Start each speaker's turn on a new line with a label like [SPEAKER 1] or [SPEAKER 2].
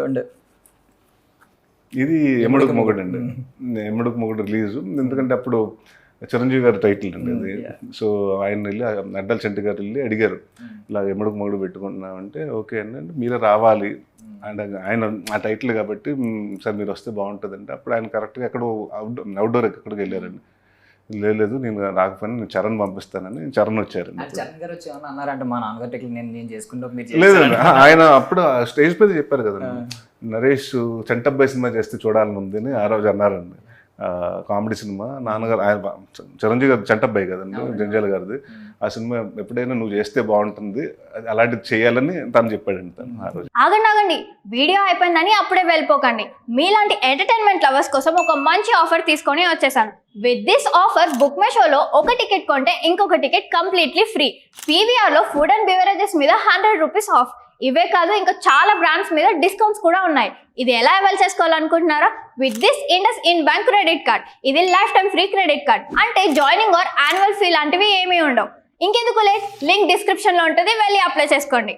[SPEAKER 1] ఉండే.
[SPEAKER 2] ఇది ఎమ్మడుకు మొగుడు అండి. ఎమ్మడుకు మొగుడు రిలీజ్, ఎందుకంటే అప్పుడు చిరంజీవి గారి టైటిల్ అండి అది. సో ఆయన వెళ్ళి అడ్డల చంటి గారు వెళ్ళి అడిగారు, ఇలా ఎమ్మడుకు మొగుడు పెట్టుకుంటున్నామంటే ఓకే అండి, మీరే రావాలి అండ్ ఆయన ఆ టైటిల్ కాబట్టి సార్ మీరు వస్తే బాగుంటుందంటే అప్పుడు ఆయన కరెక్ట్గా ఎక్కడో అవుట్డోర్ ఎక్కడికి వెళ్ళారండి. లేదు నేను రాకపోయినా నేను చరణ్ పంపిస్తానని చరణ్ వచ్చారండి.
[SPEAKER 1] చరణ్ గారు వచ్చి ఏమన్నా అన్నారంటే మా నాన్నగారి టెక్నిక్ నేను చేసుకుంటా
[SPEAKER 2] లేదండి, ఆయన అప్పుడు స్టేజ్ మీద చెప్పారు కదండి, నరేష్ చంటబ్బాయి సినిమా చేస్తే చూడాలని ఉంది అని ఆ రోజు అన్నారండి. కామెడీ సినిమా నాన్నగారు ఆయన చిరంజీవి గారు చంటబ్బాయి కదండి జంజాల గారిది, ఆ సినిమా ఎప్పుడైనా నువ్వు చేస్తే బాగుంటుంది అలాంటిది చేయాలని తను చెప్పాడండి తను ఆ రోజు.
[SPEAKER 3] ఆగండి, వీడియో అయిపోయిందని అప్పుడే వెళ్ళిపోకండి. మీలాంటి ఎంటర్టైన్మెంట్ లవర్స్ కోసం ఒక మంచి ఆఫర్ తీసుకొని వచ్చేసాను. With this offer book my షోలో ఒక టికెట్ కొంటే ఇంకొక టికెట్ కంప్లీట్లీ ఫ్రీ. పీవీఆర్లో ఫుడ్ అండ్ బెవరేజెస్ మీద 100 రూపీస్ ఆఫ్. ఇవే కాదు, ఇంకా చాలా బ్రాండ్స్ మీద డిస్కౌంట్స్ కూడా ఉన్నాయి. ఇది ఎలా అవైల్ చేసుకోవాలనుకుంటున్నారా? With this IndusInd bank credit card. ఇది lifetime free credit card. అంటే జాయినింగ్ ఆర్ యాన్యువల్ ఫీ లాంటివి ఏమీ ఉండవు. ఇంకెందుకు లేట్, లింక్ డిస్క్రిప్షన్లో ఉంటుంది, వెళ్ళి అప్లై చేసుకోండి.